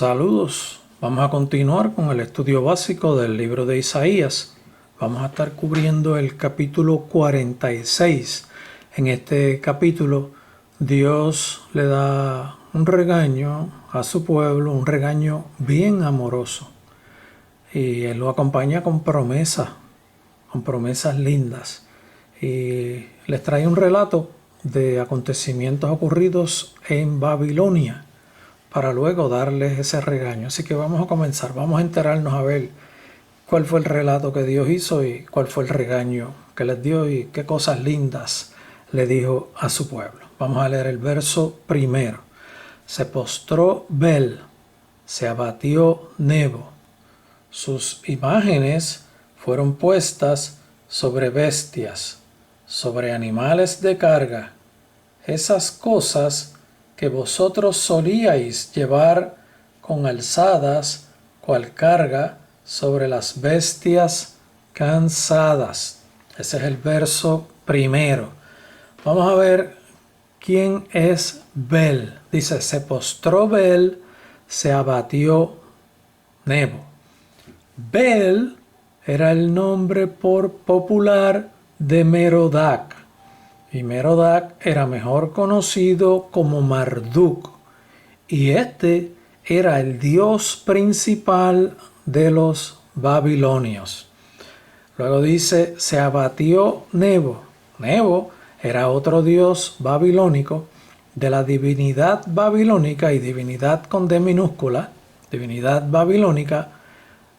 Saludos, vamos a continuar con el estudio básico del libro de Isaías. Vamos a estar cubriendo el capítulo 46. En este capítulo Dios le da un regaño a su pueblo, un regaño bien amoroso. Y Él lo acompaña con promesas lindas. Y les trae un relato de acontecimientos ocurridos en Babilonia, para luego darles ese regaño. Así que vamos a comenzar, vamos a enterarnos a ver cuál fue el relato que Dios hizo y cuál fue el regaño que les dio y qué cosas lindas le dijo a su pueblo. Vamos a leer el verso primero. Se postró Bel, se abatió Nebo. Sus imágenes fueron puestas sobre bestias, sobre animales de carga. Esas cosas que vosotros solíais llevar con alzadas, cual carga sobre las bestias cansadas. Ese es el verso primero. Vamos a ver quién es Bel. Dice, se postró Bel, se abatió Nebo. Bel era el nombre popular de Merodach. Y Merodach era mejor conocido como Marduk, y este era el dios principal de los babilonios. Luego dice, se abatió Nebo. Nebo era otro dios babilónico de la divinidad babilónica, y divinidad con D minúscula, divinidad babilónica,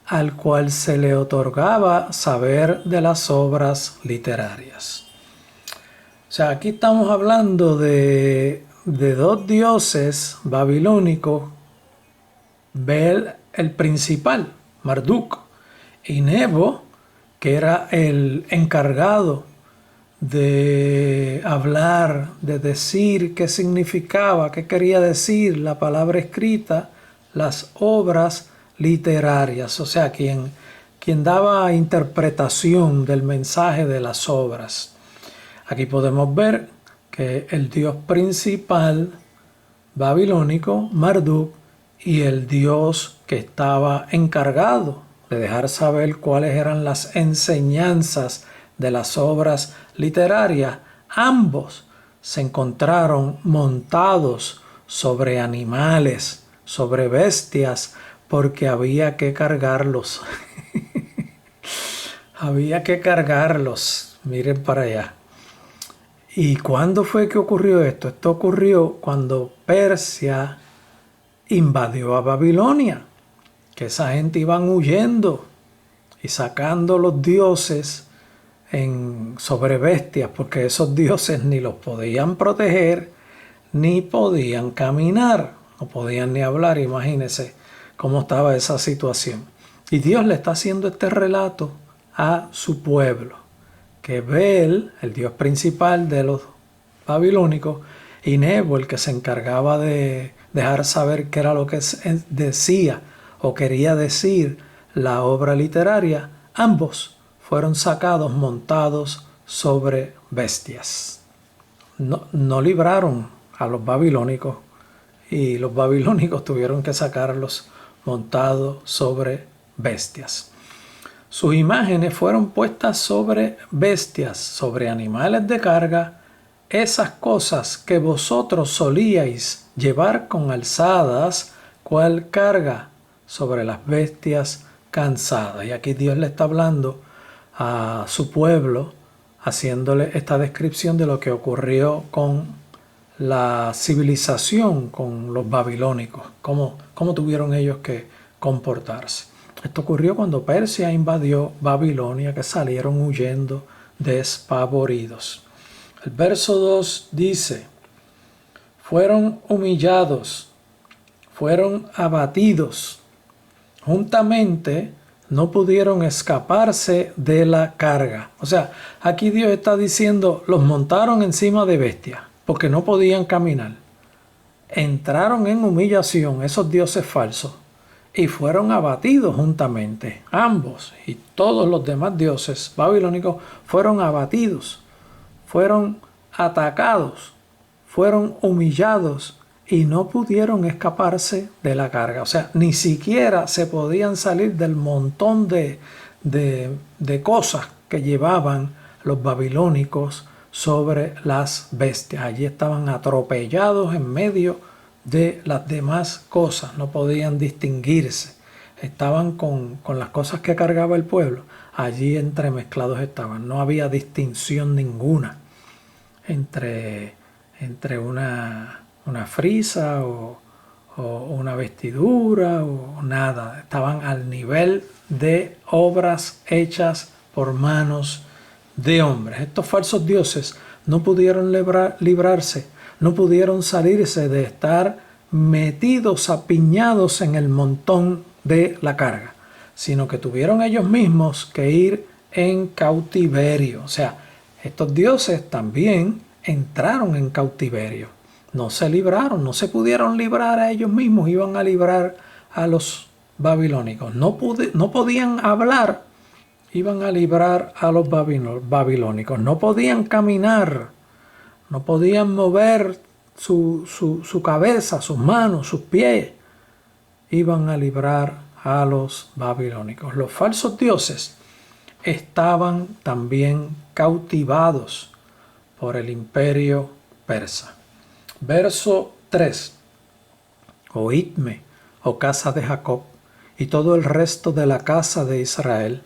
al cual se le otorgaba saber de las obras literarias. O sea, aquí estamos hablando de dos dioses babilónicos, Bel el principal, Marduk, y Nebo, que era el encargado de hablar, de decir qué significaba, qué quería decir la palabra escrita, las obras literarias, o sea, quien daba interpretación del mensaje de las obras. Aquí podemos ver que el dios principal babilónico, Marduk, y el dios que estaba encargado de dejar saber cuáles eran las enseñanzas de las obras literarias, ambos se encontraron montados sobre animales, sobre bestias, porque había que cargarlos. Había que cargarlos. Miren para allá. ¿Y cuándo fue que ocurrió esto? Esto ocurrió cuando Persia invadió a Babilonia, que esa gente iban huyendo y sacando los dioses sobre bestias, porque esos dioses ni los podían proteger, ni podían caminar, no podían ni hablar. Imagínense cómo estaba esa situación. Y Dios le está haciendo este relato a su pueblo, que Bel, el dios principal de los babilónicos, y Nebo, el que se encargaba de dejar saber qué era lo que decía o quería decir la obra literaria, ambos fueron sacados montados sobre bestias. No libraron a los babilónicos, y los babilónicos tuvieron que sacarlos montados sobre bestias. Sus imágenes fueron puestas sobre bestias, sobre animales de carga, esas cosas que vosotros solíais llevar con alzadas, cual carga sobre las bestias cansadas. Y aquí Dios le está hablando a su pueblo, haciéndole esta descripción de lo que ocurrió con la civilización, con los babilónicos, cómo tuvieron ellos que comportarse. Esto ocurrió cuando Persia invadió Babilonia, que salieron huyendo despavoridos. El verso 2 dice, fueron humillados, fueron abatidos, juntamente no pudieron escaparse de la carga. O sea, aquí Dios está diciendo, los montaron encima de bestias, porque no podían caminar. Entraron en humillación esos dioses falsos, y fueron abatidos juntamente. Ambos y todos los demás dioses babilónicos fueron abatidos, fueron atacados, fueron humillados y no pudieron escaparse de la carga. O sea, ni siquiera se podían salir del montón de cosas que llevaban los babilónicos sobre las bestias. Allí estaban atropellados en medio de las demás cosas, no podían distinguirse. Estaban con las cosas que cargaba el pueblo, allí entremezclados estaban. No había distinción ninguna entre una frisa o una vestidura o nada. Estaban al nivel de obras hechas por manos de hombres. Estos falsos dioses no pudieron librarse, no pudieron salirse de estar metidos, apiñados en el montón de la carga, sino que tuvieron ellos mismos que ir en cautiverio. O sea, estos dioses también entraron en cautiverio. No se libraron, no se pudieron librar a ellos mismos, iban a librar a los babilónicos. No podían hablar, iban a librar a los babilónicos. No podían caminar, no podían mover su cabeza, sus manos, sus pies. Iban a librar a los babilónicos. Los falsos dioses estaban también cautivados por el imperio persa. Verso 3. Oídme, oh casa de Jacob, y todo el resto de la casa de Israel,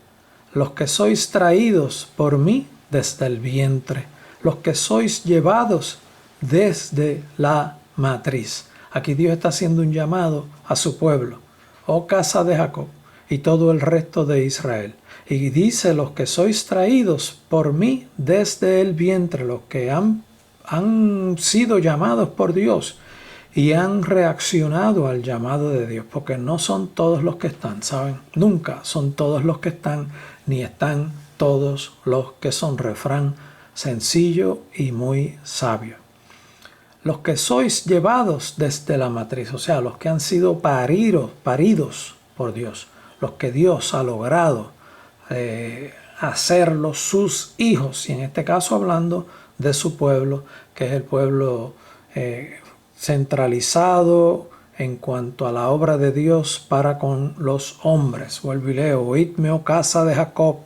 los que sois traídos por mí desde el vientre, los que sois llevados desde la matriz. Aquí Dios está haciendo un llamado a su pueblo, oh casa de Jacob, y todo el resto de Israel. Y dice, los que sois traídos por mí desde el vientre, los que han sido llamados por Dios y han reaccionado al llamado de Dios, porque no son todos los que están, ¿saben? Nunca son todos los que están, ni están todos los que son. Refrán sencillo y muy sabio. Los que sois llevados desde la matriz, o sea, los que han sido paridos por Dios, los que Dios ha logrado hacerlos sus hijos, y en este caso hablando de su pueblo, que es el pueblo centralizado en cuanto a la obra de Dios para con los hombres. Vuelvo y leo, oídme, oh casa de Jacob,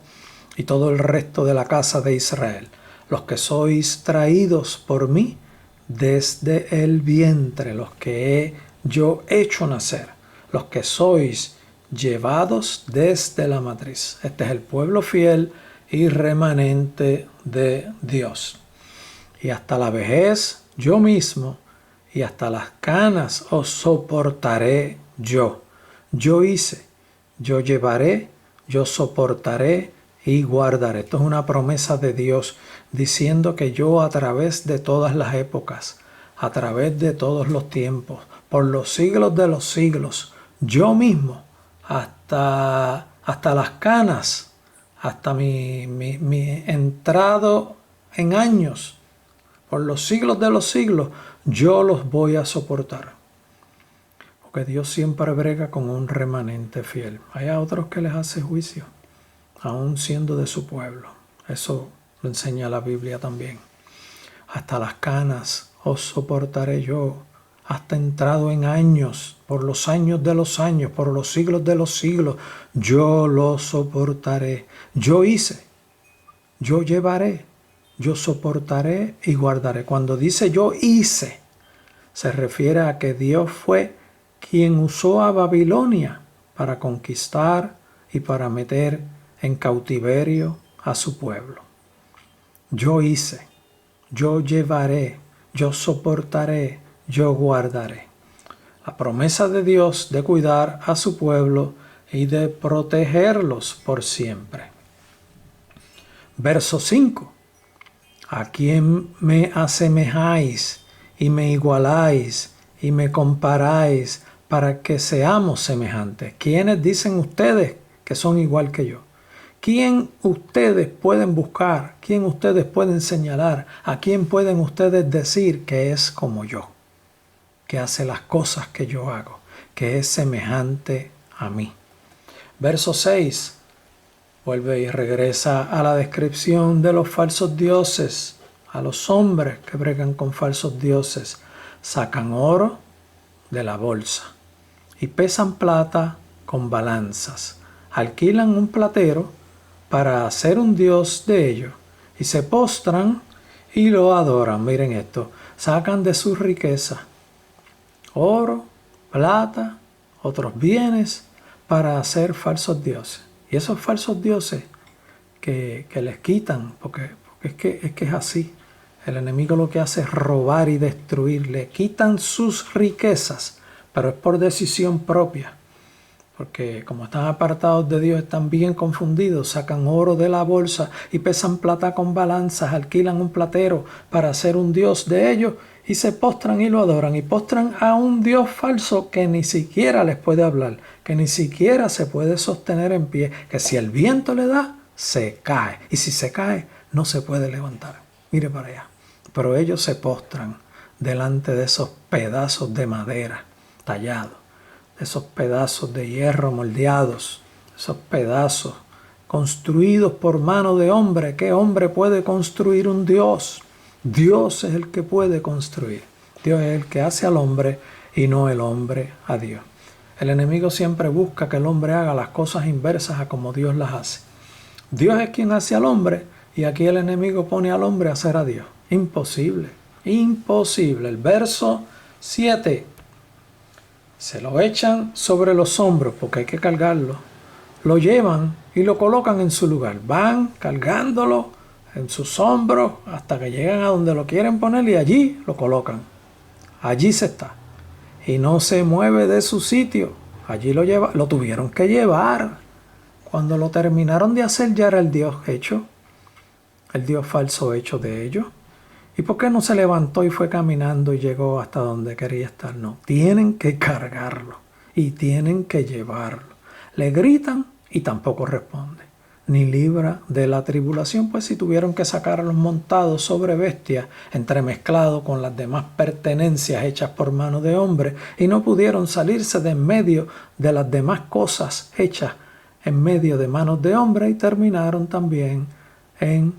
y todo el resto de la casa de Israel, los que sois traídos por mí desde el vientre, los que he yo hecho nacer, los que sois llevados desde la matriz. Este es el pueblo fiel y remanente de Dios. Y hasta la vejez yo mismo, y hasta las canas os soportaré yo. Yo hice, yo llevaré, yo soportaré y guardaré. Esto es una promesa de Dios diciendo que yo a través de todas las épocas, a través de todos los tiempos, por los siglos de los siglos, yo mismo, hasta las canas, hasta mi entrado en años, por los siglos de los siglos, yo los voy a soportar. Porque Dios siempre brega con un remanente fiel. Hay a otros que les hace juicio, aún siendo de su pueblo. Eso lo enseña la Biblia también. Hasta las canas os soportaré yo, hasta entrado en años, por los años de los años, por los siglos de los siglos, yo lo soportaré. Yo hice, yo llevaré, yo soportaré y guardaré. Cuando dice yo hice, se refiere a que Dios fue quien usó a Babilonia para conquistar y para meter en cautiverio a su pueblo. Yo hice, yo llevaré, yo soportaré, yo guardaré. La promesa de Dios de cuidar a su pueblo y de protegerlos por siempre. Verso 5. ¿A quién me asemejáis y me igualáis y me comparáis para que seamos semejantes? ¿Quiénes dicen ustedes que son igual que yo? ¿Quién ustedes pueden buscar? ¿Quién ustedes pueden señalar? ¿A quién pueden ustedes decir que es como yo? Que hace las cosas que yo hago, que es semejante a mí. Verso 6. Vuelve y regresa a la descripción de los falsos dioses, a los hombres que bregan con falsos dioses. Sacan oro, de la bolsa y pesan plata con balanzas. Alquilan un platero para hacer un dios de ellos y se postran y lo adoran. Miren esto, sacan de su riqueza oro, plata, otros bienes para hacer falsos dioses. Y esos falsos dioses que les quitan, porque es que es así. El enemigo lo que hace es robar y destruir. Le quitan sus riquezas, pero es por decisión propia. Porque como están apartados de Dios, están bien confundidos, sacan oro de la bolsa y pesan plata con balanzas, alquilan un platero para hacer un dios de ellos y se postran y lo adoran. Y postran a un dios falso que ni siquiera les puede hablar, que ni siquiera se puede sostener en pie, que si el viento le da, se cae. Y si se cae, no se puede levantar. Mire para allá. Pero ellos se postran delante de esos pedazos de madera tallados, esos pedazos de hierro moldeados, esos pedazos construidos por mano de hombre. ¿Qué hombre puede construir un Dios? Dios es el que puede construir. Dios es el que hace al hombre y no el hombre a Dios. El enemigo siempre busca que el hombre haga las cosas inversas a como Dios las hace. Dios es quien hace al hombre y aquí el enemigo pone al hombre a hacer a Dios. Imposible, imposible. El verso 7. Se lo echan sobre los hombros porque hay que cargarlo. Lo llevan y lo colocan en su lugar. Van cargándolo en sus hombros hasta que llegan a donde lo quieren poner y allí lo colocan. Allí se está. Y no se mueve de su sitio. Allí lo tuvieron que llevar. Cuando lo terminaron de hacer ya era el Dios hecho. El Dios falso hecho de ellos. ¿Y por qué no se levantó y fue caminando y llegó hasta donde quería estar? No, tienen que cargarlo y tienen que llevarlo. Le gritan y tampoco responde. Ni libra de la tribulación, pues si tuvieron que sacarlos montados sobre bestias, entremezclados con las demás pertenencias hechas por mano de hombre, y no pudieron salirse de en medio de las demás cosas hechas en medio de manos de hombre, y terminaron también en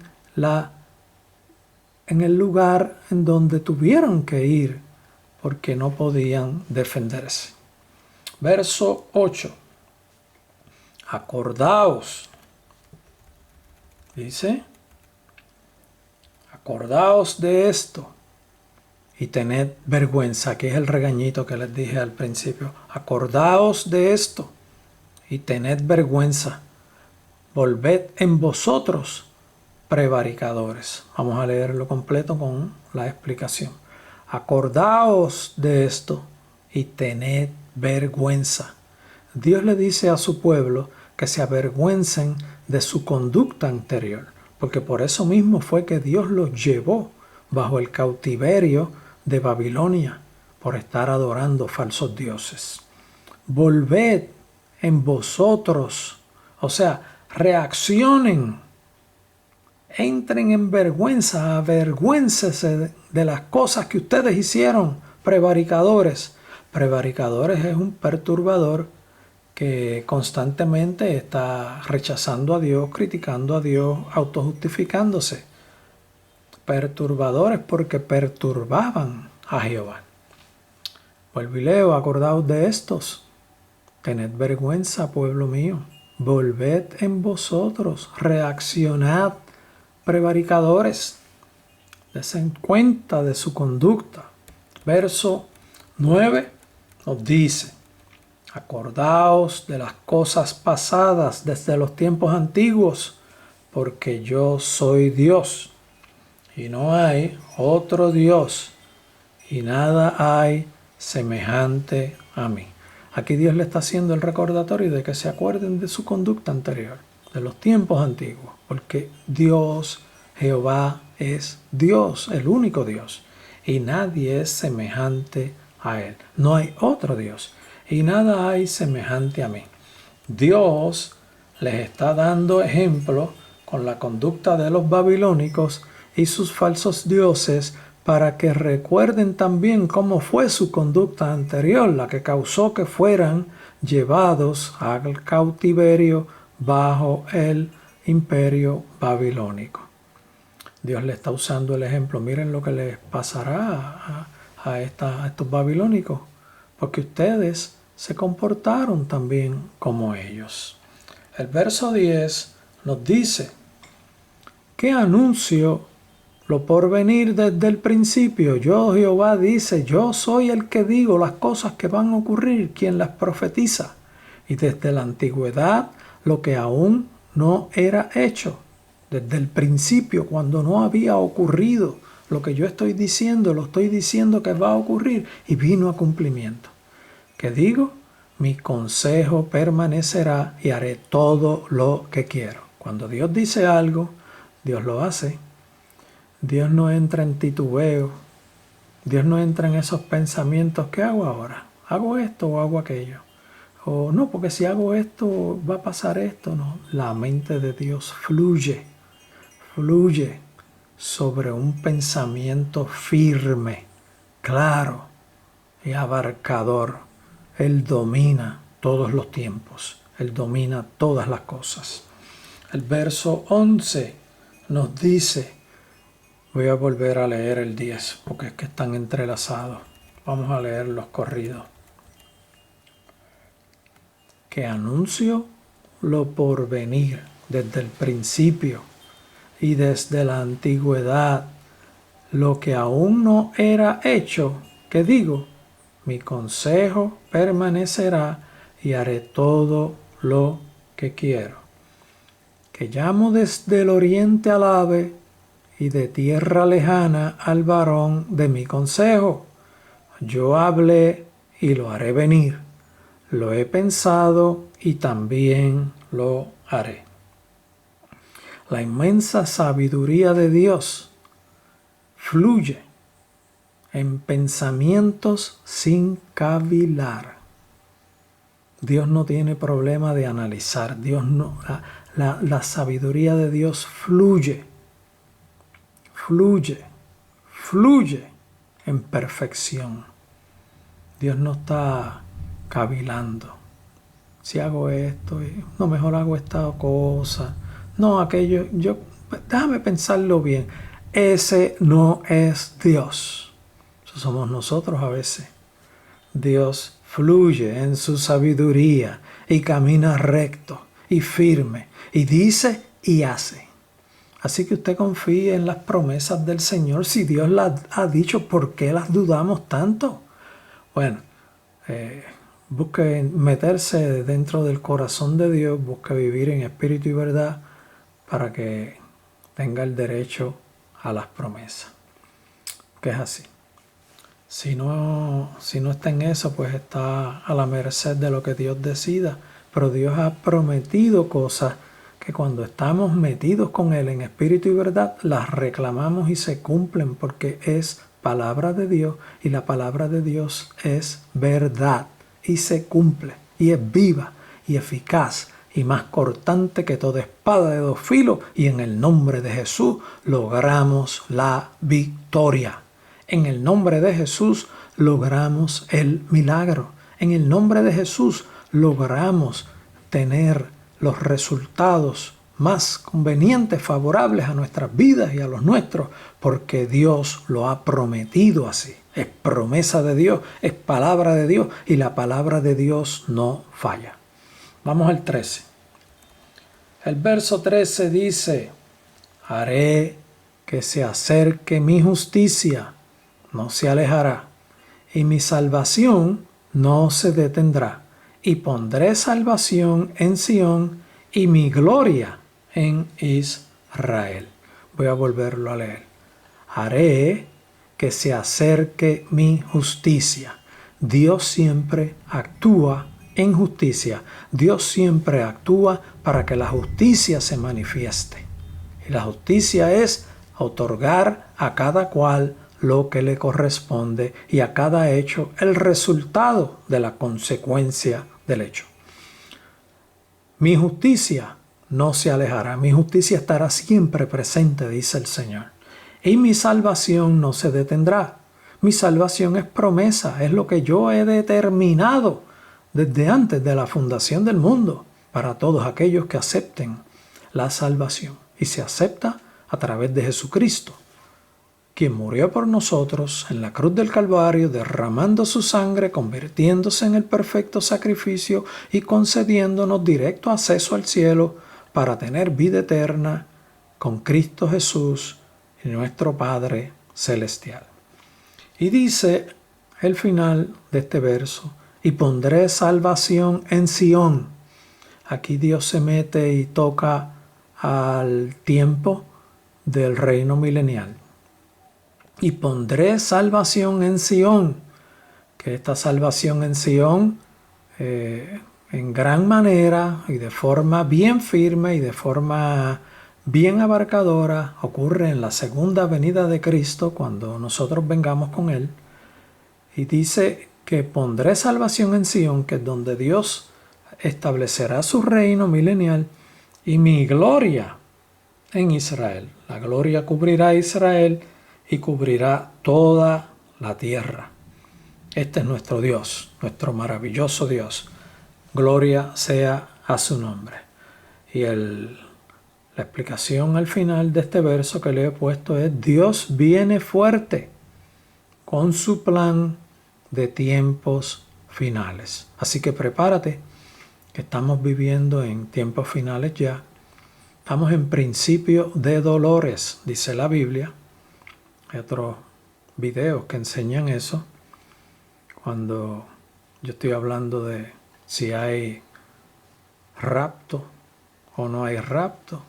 el lugar en donde tuvieron que ir porque no podían defenderse. Verso 8. Acordaos. Dice, acordaos de esto y tened vergüenza. Aquí es el regañito que les dije al principio. Acordaos de esto y tened vergüenza. Volved en vosotros prevaricadores. Vamos a leerlo completo con la explicación. Acordaos de esto y tened vergüenza. Dios le dice a su pueblo que se avergüencen de su conducta anterior, porque por eso mismo fue que Dios los llevó bajo el cautiverio de Babilonia, por estar adorando falsos dioses. Volved en vosotros, o sea, reaccionen. Entren en vergüenza, avergüéncese de las cosas que ustedes hicieron, prevaricadores. Prevaricadores es un perturbador que constantemente está rechazando a Dios, criticando a Dios, autojustificándose. Perturbadores porque perturbaban a Jehová. Vuelvo y leo, acordaos de estos. Tened vergüenza, pueblo mío. Volved en vosotros, reaccionad, prevaricadores, desen cuenta de su conducta. Verso 9 nos dice, acordaos de las cosas pasadas desde los tiempos antiguos, porque yo soy Dios, y no hay otro Dios, y nada hay semejante a mí. Aquí Dios le está haciendo el recordatorio de que se acuerden de su conducta anterior, de los tiempos antiguos, porque Dios, Jehová, es Dios, el único Dios, y nadie es semejante a Él. No hay otro Dios, y nada hay semejante a mí. Dios les está dando ejemplo con la conducta de los babilónicos y sus falsos dioses, para que recuerden también cómo fue su conducta anterior, la que causó que fueran llevados al cautiverio bajo el imperio babilónico. Dios le está usando el ejemplo. Miren lo que les pasará a estos babilónicos porque ustedes se comportaron también como ellos. El verso 10 nos dice: ¿qué anuncio lo por venir desde el principio? Yo, Jehová, dice, yo soy el que digo las cosas que van a ocurrir, quien las profetiza. Y desde la antigüedad, lo que aún no era hecho, desde el principio, cuando no había ocurrido lo que yo estoy diciendo, lo estoy diciendo que va a ocurrir y vino a cumplimiento. ¿Qué digo? Mi consejo permanecerá y haré todo lo que quiero. Cuando Dios dice algo, Dios lo hace. Dios no entra en titubeo. Dios no entra en esos pensamientos. ¿Qué hago ahora? ¿Hago esto o hago aquello? O no, porque si hago esto va a pasar esto. No, la mente de Dios fluye sobre un pensamiento firme, claro y abarcador. Él domina todos los tiempos. Él domina todas las cosas. El verso 11 nos dice, voy a volver a leer el 10 porque es que están entrelazados. Vamos a leer los corridos. Que anuncio lo por venir desde el principio y desde la antigüedad, lo que aún no era hecho, que digo, mi consejo permanecerá y haré todo lo que quiero. Que llamo desde el oriente al ave y de tierra lejana al varón de mi consejo. Yo hablé y lo haré venir. Lo he pensado y también lo haré. La inmensa sabiduría de Dios fluye en pensamientos sin cavilar. Dios no tiene problema de analizar. La sabiduría de Dios fluye en perfección. Dios no está cavilando. Si hago esto, no, mejor hago esta cosa. No, aquello, déjame pensarlo bien. Ese no es Dios. Eso somos nosotros a veces. Dios fluye en su sabiduría y camina recto y firme y dice y hace. Así que usted confíe en las promesas del Señor. Si Dios las ha dicho, ¿por qué las dudamos tanto? Bueno, busque meterse dentro del corazón de Dios, busque vivir en espíritu y verdad para que tenga el derecho a las promesas. Que es así. Si no está en eso, pues está a la merced de lo que Dios decida. Pero Dios ha prometido cosas que cuando estamos metidos con Él en espíritu y verdad, las reclamamos y se cumplen porque es palabra de Dios y la palabra de Dios es verdad y se cumple y es viva y eficaz y más cortante que toda espada de dos filos, y en el nombre de Jesús logramos la victoria. En el nombre de Jesús logramos el milagro. En el nombre de Jesús logramos tener los resultados más convenientes, favorables a nuestras vidas y a los nuestros, porque Dios lo ha prometido así. Es promesa de Dios, es palabra de Dios y la palabra de Dios no falla. Vamos al 13. El verso 13 dice, haré que se acerque mi justicia, no se alejará, y mi salvación no se detendrá, y pondré salvación en Sión y mi gloria en Israel. Voy a volverlo a leer. Haré que se acerque mi justicia. Dios siempre actúa en justicia. Dios siempre actúa para que la justicia se manifieste. Y la justicia es otorgar a cada cual lo que le corresponde y a cada hecho el resultado de la consecuencia del hecho. Mi justicia no se alejará, mi justicia estará siempre presente, dice el Señor. Y mi salvación no se detendrá. Mi salvación es promesa, es lo que yo he determinado desde antes de la fundación del mundo para todos aquellos que acepten la salvación. Y se acepta a través de Jesucristo. quien murió por nosotros en la cruz del Calvario, derramando su sangre, convirtiéndose en el perfecto sacrificio y concediéndonos directo acceso al cielo para tener vida eterna con Cristo Jesús y nuestro Padre Celestial. Y dice el final de este verso, y pondré salvación en Sión. Aquí Dios se mete y toca al tiempo del reino milenial. Y pondré salvación en Sión, que esta salvación en Sión en gran manera y de forma bien firme y de forma bien abarcadora ocurre en la segunda venida de Cristo cuando nosotros vengamos con Él. Y dice que pondré salvación en Sión, que es donde Dios establecerá su reino milenial, y mi gloria en Israel. La gloria cubrirá a Israel y cubrirá toda la tierra. Este es nuestro Dios, nuestro maravilloso Dios. Gloria sea a su nombre. Y la explicación al final de este verso que le he puesto es: Dios viene fuerte con su plan de tiempos finales. Así que prepárate, que estamos viviendo en tiempos finales ya. Estamos en principio de dolores, dice la Biblia. Hay otros videos que enseñan eso. Cuando yo estoy hablando de si hay rapto o no hay rapto,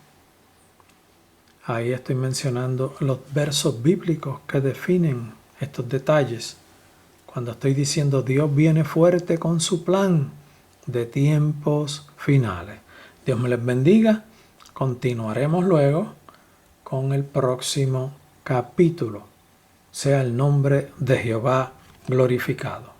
ahí estoy mencionando los versos bíblicos que definen estos detalles. Cuando estoy diciendo Dios viene fuerte con su plan de tiempos finales. Dios me les bendiga. Continuaremos luego con el próximo capítulo. Sea el nombre de Jehová glorificado.